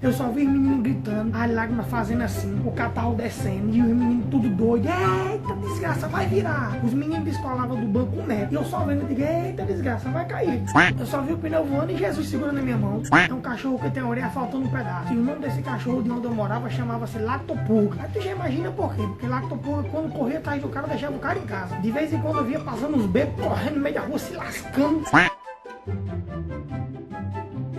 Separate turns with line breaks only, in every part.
Eu só vi os meninos gritando, as lágrimas fazendo assim, o catarro descendo, e os meninos tudo doido. Eita, desgraça, vai virar. Os meninos despolavam do banco com neto. E eu só vendo, eu digo, eita, desgraça, vai cair. Eu só vi o pneu voando e Jesus segurando na minha mão. É um cachorro que tem a orelha faltando um pedaço. E o nome desse cachorro, de onde eu morava, chamava-se Lactopurga. Aí tu já imagina por quê? Porque Lactopurga, quando corria atrás do cara, deixava o cara em casa. De vez em quando eu via passando uns becos, correndo no meio da rua, se lascando.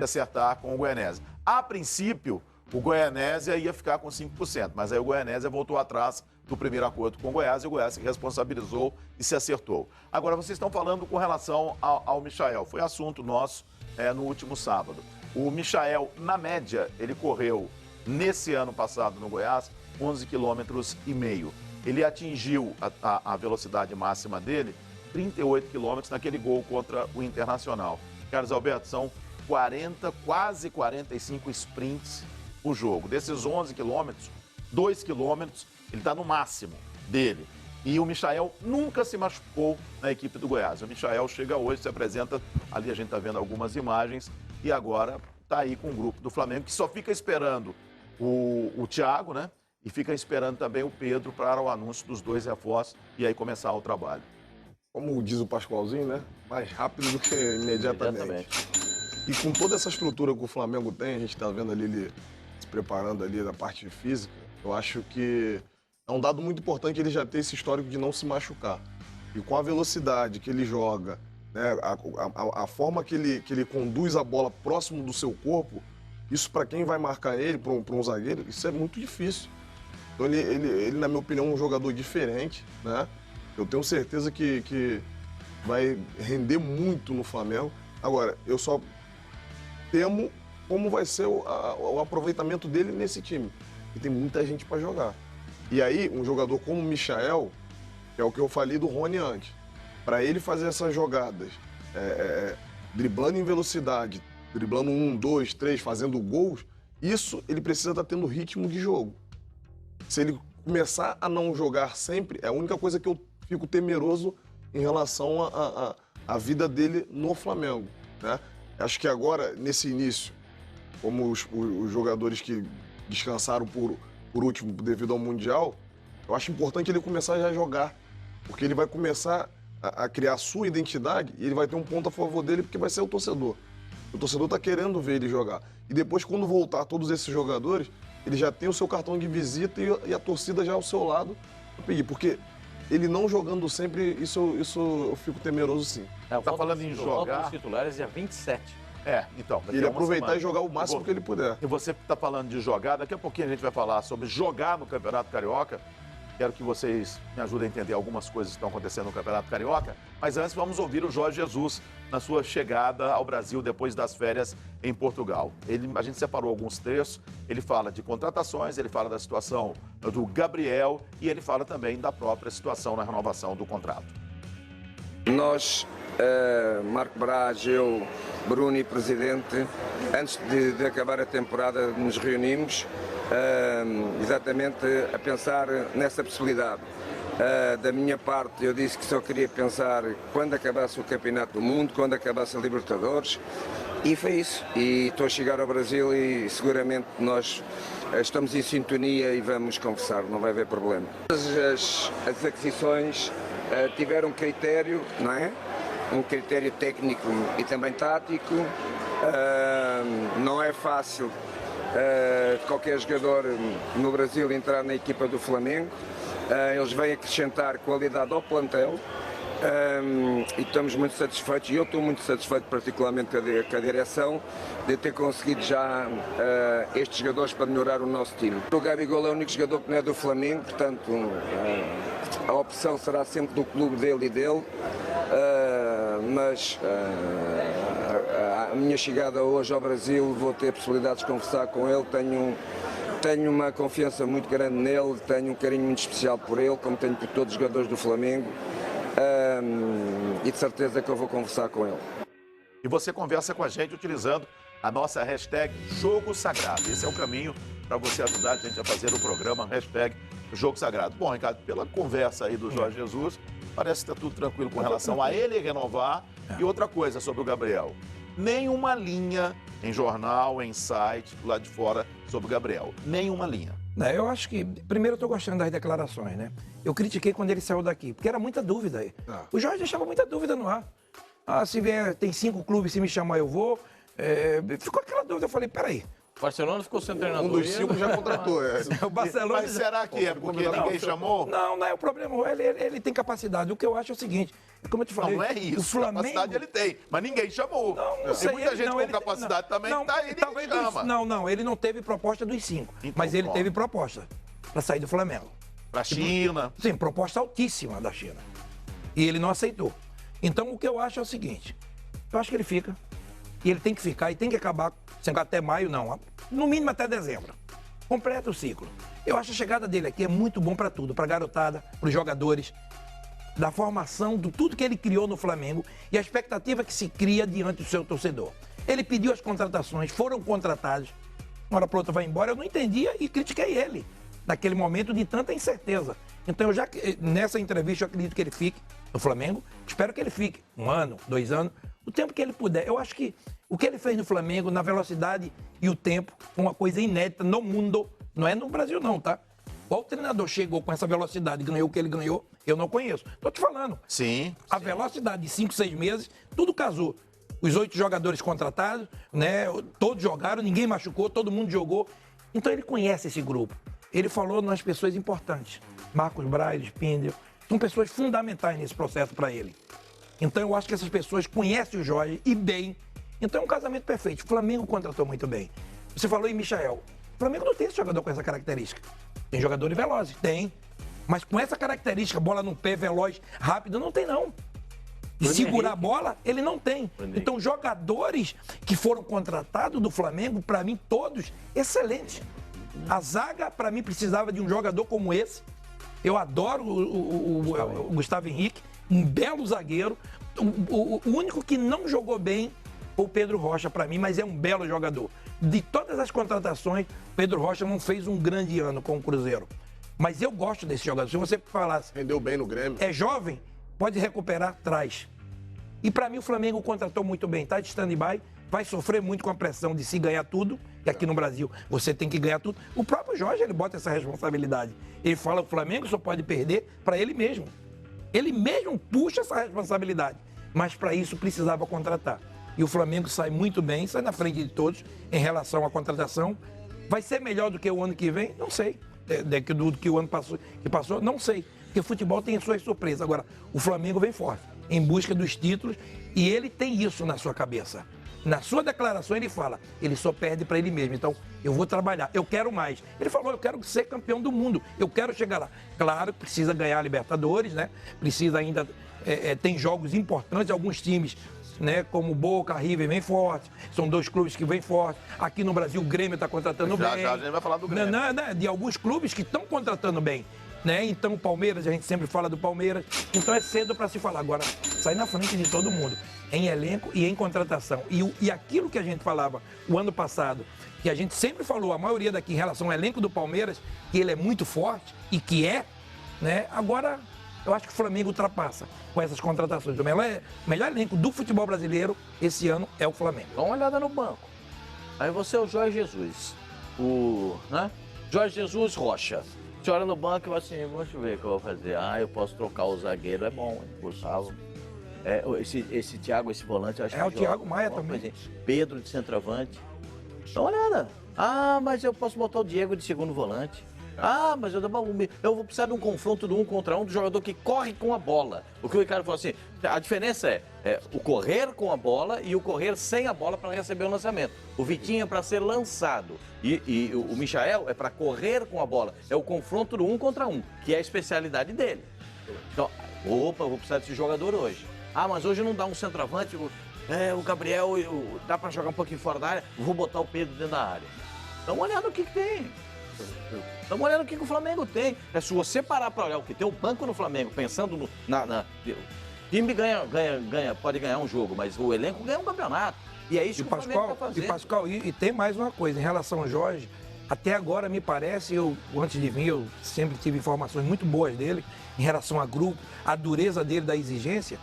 Acertar com o Goianésia. A princípio, o Goianésia ia ficar com 5%, mas aí o Goianésia voltou atrás do primeiro acordo com o Goiás e o Goiás se responsabilizou e se acertou. Agora, vocês estão falando com relação ao Michael, foi assunto nosso no último sábado. O Michael, na média, ele correu nesse ano passado no Goiás 11,5 km. Ele atingiu a velocidade máxima dele, 38 km, naquele gol contra o Internacional. Carlos Alberto, são 40, quase 45 sprints por jogo. Desses 11 quilômetros, 2 quilômetros, ele está no máximo dele. E o Michael nunca se machucou na equipe do Goiás. O Michael chega hoje, se apresenta, ali a gente está vendo algumas imagens, e agora está aí com o grupo do Flamengo, que só fica esperando o Thiago, né? E fica esperando também o Pedro para o anúncio dos 2 reforços e aí começar o trabalho.
Como diz o Pascoalzinho, né? Mais rápido do que imediatamente. E com toda essa estrutura que o Flamengo tem, a gente está vendo ali ele se preparando ali na parte física, eu acho que é um dado muito importante ele já ter esse histórico de não se machucar. E com a velocidade que ele joga, né, a forma que ele conduz a bola próximo do seu corpo, isso para quem vai marcar ele, para um zagueiro, isso é muito difícil. Então ele, na minha opinião, é um jogador diferente, né? Eu tenho certeza que vai render muito no Flamengo. Agora, eu só temo como vai ser o aproveitamento dele nesse time. E tem muita gente para jogar. E aí, um jogador como o Michael, que é o que eu falei do Rony antes, para ele fazer essas jogadas, driblando em velocidade, driblando 1, 2, 3, fazendo gols, isso ele precisa estar tendo ritmo de jogo. Se ele começar a não jogar sempre, é a única coisa que eu fico temeroso em relação à vida dele no Flamengo, né? Acho que agora, nesse início, como os jogadores que descansaram por último devido ao Mundial, eu acho importante ele começar já a jogar, porque ele vai começar a criar a sua identidade e ele vai ter um ponto a favor dele, porque vai ser o torcedor. O torcedor está querendo ver ele jogar. E depois, quando voltar todos esses jogadores, ele já tem o seu cartão de visita e a torcida já ao seu lado para pedir, porque ele não jogando sempre, isso eu fico temeroso sim.
Tá falando em jogar...
Os titulares dia 27.
Então.
Ele aproveitar e jogar o máximo que ele puder.
E você está falando de jogar, daqui a pouquinho a gente vai falar sobre jogar no Campeonato Carioca. Quero que vocês me ajudem a entender algumas coisas que estão acontecendo no Campeonato Carioca. Mas antes vamos ouvir o Jorge Jesus na sua chegada ao Brasil depois das férias em Portugal. A gente separou alguns trechos, ele fala de contratações, ele fala da situação do Gabriel e ele fala também da própria situação na renovação do contrato.
Nós, Marco Braz, eu, Bruno e Presidente, antes de acabar a temporada nos reunimos exatamente a pensar nessa possibilidade. Da minha parte, eu disse que só queria pensar quando acabasse o Campeonato do Mundo, quando acabasse a Libertadores, e foi isso. E estou a chegar ao Brasil e seguramente nós estamos em sintonia e vamos conversar, não vai haver problema. As aquisições tiveram critério, não é? Um critério técnico e também tático. Não é fácil qualquer jogador no Brasil entrar na equipa do Flamengo. Eles vêm acrescentar qualidade ao plantel e estamos muito satisfeitos, e eu estou muito satisfeito particularmente com a direção de ter conseguido já estes jogadores para melhorar o nosso time. O Gabigol é o único jogador que não é do Flamengo, portanto a opção será sempre do clube dele e dele, mas a minha chegada hoje ao Brasil, vou ter possibilidades de conversar com ele, tenho uma confiança muito grande nele, tenho um carinho muito especial por ele, como tenho por todos os jogadores do Flamengo, e de certeza que eu vou conversar com ele.
E você conversa com a gente utilizando a nossa hashtag Jogo Sagrado. Esse é o caminho para você ajudar a gente a fazer o programa hashtag Jogo Sagrado. Bom, Ricardo, pela conversa aí do Jorge Jesus, parece que está tudo tranquilo com relação a ele renovar. E outra coisa sobre o Gabriel. nenhuma linha em jornal, em site, do lado de fora, sobre o Gabriel. Nenhuma linha.
Eu acho que, primeiro, eu estou gostando das declarações, né? Eu critiquei quando ele saiu daqui, porque era muita dúvida aí. O Jorge deixava muita dúvida no ar. Se vier, tem 5 clubes, se me chamar eu vou. Ficou aquela dúvida, eu falei, peraí.
O Barcelona ficou sem treinador.
Um dos 5 já contratou.
O Barcelona...
Mas será que é porque ninguém chamou?
Não é o problema. Ele tem capacidade. O que eu acho é o seguinte, como eu te falei...
Não é isso,
o Flamengo...
capacidade ele tem, mas ninguém chamou.
Não sei,
tem muita gente com capacidade também que tá aí, ninguém chama.
Não, ele não teve proposta dos 5,
Então,
mas ele teve proposta para sair do Flamengo.
Pra China.
Sim, proposta altíssima da China. E ele não aceitou. Então, o que eu acho é o seguinte, eu acho que ele fica, e ele tem que ficar, e tem que acabar, sem até maio, não, no mínimo até dezembro. Completa o ciclo. Eu acho a chegada dele aqui é muito bom para tudo, para a garotada, para os jogadores, da formação, de tudo que ele criou no Flamengo e a expectativa que se cria diante do seu torcedor. Ele pediu as contratações, foram contratados, uma hora para outra vai embora, eu não entendia e critiquei ele, naquele momento de tanta incerteza. Então, nessa entrevista, eu acredito que ele fique no Flamengo, espero que ele fique 1 ano, 2 anos, o tempo que ele puder. Eu acho que o que ele fez no Flamengo, na velocidade e o tempo, foi uma coisa inédita no mundo, não é no Brasil não, tá? Qual treinador chegou com essa velocidade, ganhou o que ele ganhou, eu não conheço. Tô te falando.
Sim.
A velocidade de 5, 6 meses, tudo casou. Os 8 jogadores contratados, né? Todos jogaram, ninguém machucou, todo mundo jogou. Então ele conhece esse grupo. Ele falou nas pessoas importantes. Marcos Braz, Spindel, são pessoas fundamentais nesse processo para ele. Então eu acho que essas pessoas conhecem o Jorge e bem. Então é um casamento perfeito. O Flamengo contratou muito bem. Você falou em Michael. O Flamengo não tem esse jogador com essa característica. Tem jogadores velozes? Tem. Mas com essa característica, bola no pé, veloz, rápido, não tem não. De segurar a bola, ele não tem. Então, jogadores que foram contratados do Flamengo, para mim, todos, excelentes. A zaga, para mim, precisava de um jogador como esse. Eu adoro o Gustavo Henrique, um belo zagueiro. O único que não jogou bem foi o Pedro Rocha, para mim, mas é um belo jogador. De todas as contratações, Pedro Rocha não fez um grande ano com o Cruzeiro. Mas eu gosto desse jogador. Se você falasse...
Rendeu bem no Grêmio.
É jovem, pode recuperar, traz. E para mim o Flamengo contratou muito bem. Está de stand-by, vai sofrer muito com a pressão de se ganhar tudo. E aqui no Brasil você tem que ganhar tudo. O próprio Jorge, ele bota essa responsabilidade. Ele fala que o Flamengo só pode perder para ele mesmo. Ele mesmo puxa essa responsabilidade. Mas para isso precisava contratar. E o Flamengo sai muito bem, sai na frente de todos em relação à contratação. Vai ser melhor do que o ano que vem? Não sei. Do que o ano que passou? Não sei. Porque o futebol tem as suas surpresas. Agora, o Flamengo vem forte, em busca dos títulos, e ele tem isso na sua cabeça. Na sua declaração ele fala, ele só perde para ele mesmo. Então, eu vou trabalhar, eu quero mais. Ele falou, eu quero ser campeão do mundo, eu quero chegar lá. Claro, precisa ganhar a Libertadores, né? Precisa ainda... tem jogos importantes, alguns times... né, como Boca, River, vem forte. São 2 clubes que vêm forte. Aqui no Brasil, o Grêmio está contratando bem.
Já a gente vai falar do Grêmio.
De alguns clubes que estão contratando bem. Né? Então, o Palmeiras, a gente sempre fala do Palmeiras. Então, é cedo para se falar. Agora, sai na frente de todo mundo. Em elenco e em contratação. E aquilo que a gente falava o ano passado, que a gente sempre falou, a maioria daqui, em relação ao elenco do Palmeiras, que ele é muito forte e que né? Agora... eu acho que o Flamengo ultrapassa com essas contratações. O melhor elenco do futebol brasileiro esse ano é o Flamengo.
Dá uma olhada no banco. Aí você é o Jorge Jesus. Né? Jorge Jesus Rocha. Você olha no banco e fala assim, vamos ver o que eu vou fazer. Eu posso trocar o zagueiro, é bom, hein? Gustavo. Esse Thiago, esse volante, eu acho que
o Thiago Maia também.
Pedro de centroavante. Dá uma olhada. Mas eu posso botar o Diego de segundo volante. Mas eu vou precisar de um confronto do 1 contra 1 do jogador que corre com a bola. O que o Ricardo falou assim, a diferença é o correr com a bola e o correr sem a bola para receber o lançamento. O Vitinho é para ser lançado e o Michael é para correr com a bola. É o confronto do 1 contra 1, que é a especialidade dele. Então, eu vou precisar desse jogador hoje. Mas hoje não dá um centroavante, o Gabriel dá para jogar um pouquinho fora da área, vou botar o Pedro dentro da área. Dá uma olhada no que tem. Dá uma olhada no que o Flamengo tem. Se você parar para olhar o que tem o banco no Flamengo, pensando o time pode ganhar um jogo, mas o elenco ganha um campeonato. E é isso que o Flamengo está fazendo.
Pascoal, e tem mais uma coisa, em relação ao Jorge, até agora me parece, antes de vir, eu sempre tive informações muito boas dele, em relação a grupo, a dureza dele, da exigência,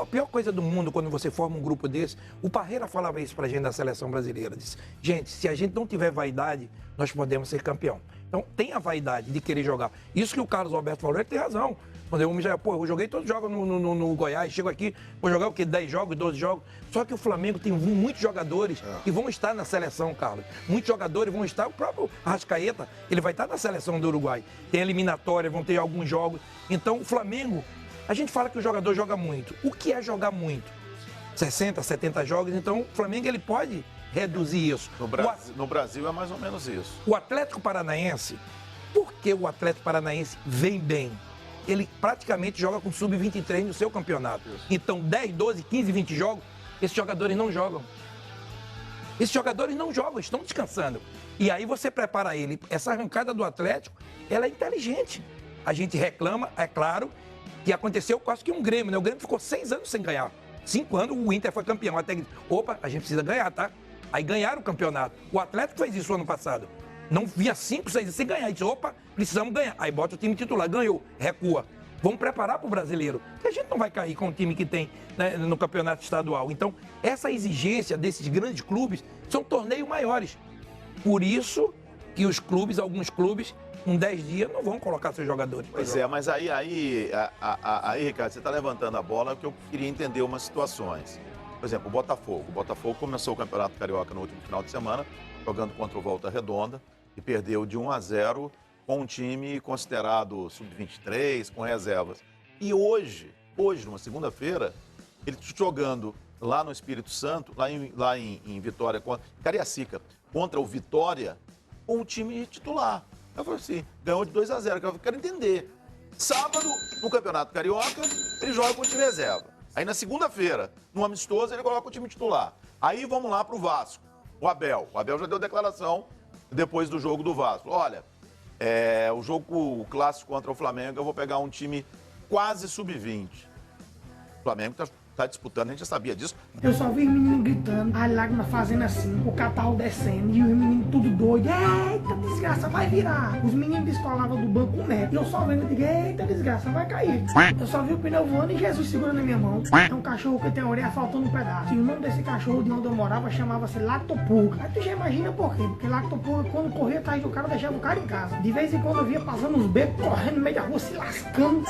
A pior coisa do mundo quando você forma um grupo desse, o Parreira falava isso pra gente da seleção brasileira. Disse, gente, se a gente não tiver vaidade, nós podemos ser campeão. Então tem a vaidade de querer jogar. Isso que o Carlos Alberto falou, ele tem razão. Quando eu joguei todos os jogos no Goiás, chego aqui, vou jogar o quê? 10 jogos, 12 jogos. Só que o Flamengo tem muitos jogadores que vão estar na seleção, Carlos. Muitos jogadores vão estar, o próprio Arrascaeta, ele vai estar na seleção do Uruguai. Tem eliminatória, vão ter alguns jogos. Então o Flamengo, a gente fala que o jogador joga muito. O que é jogar muito? 60, 70 jogos. Então o Flamengo ele pode reduzir isso.
No Brasil é mais ou menos isso.
O Atlético Paranaense, por que o Atlético Paranaense vem bem? Ele praticamente joga com sub-23 no seu campeonato. Então 10, 12, 15, 20 jogos, esses jogadores não jogam. Esses jogadores não jogam, estão descansando. E aí você prepara ele. Essa arrancada do Atlético, ela é inteligente. A gente reclama, é claro, que aconteceu quase que um Grêmio, né? O Grêmio ficou 6 anos sem ganhar. 5 anos o Inter foi campeão. Até que, opa, a gente precisa ganhar, tá? Aí ganharam o campeonato. O Atlético fez isso ano passado. Não vinha 5, 6 anos sem ganhar. E disse, opa, precisamos ganhar. Aí bota o time titular, ganhou, recua. Vamos preparar para o brasileiro. Porque a gente não vai cair com o time que tem, né, no campeonato estadual. Então, essa exigência desses grandes clubes são torneios maiores. Por isso que os clubes, alguns clubes, com 10 dias, não vão colocar seus jogadores.
Pois é, mas aí, Ricardo, você está levantando a bola que eu queria entender umas situações. Por exemplo, o Botafogo. O Botafogo começou o Campeonato Carioca no último final de semana, jogando contra o Volta Redonda, e perdeu de 1-0 com um time considerado sub-23, com reservas. E hoje, numa segunda-feira, ele jogando lá no Espírito Santo, lá em Vitória, Cariacica, contra o Vitória, com o time titular. Eu falei assim, ganhou de 2-0, eu quero entender. Sábado, no Campeonato Carioca, ele joga com o time reserva. Aí na segunda-feira, no amistoso, ele coloca o time titular. Aí vamos lá pro Vasco, o Abel. O Abel já deu declaração depois do jogo do Vasco. Olha, o jogo clássico contra o Flamengo, eu vou pegar um time quase sub-20. O Flamengo tá disputando, a gente já sabia disso.
Eu só vi os meninos gritando, as lágrimas fazendo assim, o catarro descendo, e os meninos tudo doido. Eita, desgraça, vai virar. Os meninos descolavam do banco com neto. E eu só vendo, eu digo, eita, desgraça, vai cair. Eu só vi o pneu voando e Jesus segurando na minha mão. É um cachorro que tem a orelha faltando um pedaço. E o nome desse cachorro, de onde eu morava, chamava-se Lactopurga. Aí tu já imagina por quê? Porque Lactopurga, quando corria atrás do cara, deixava o cara em casa. De vez em quando eu via passando uns becos, correndo no meio da rua, se lascando.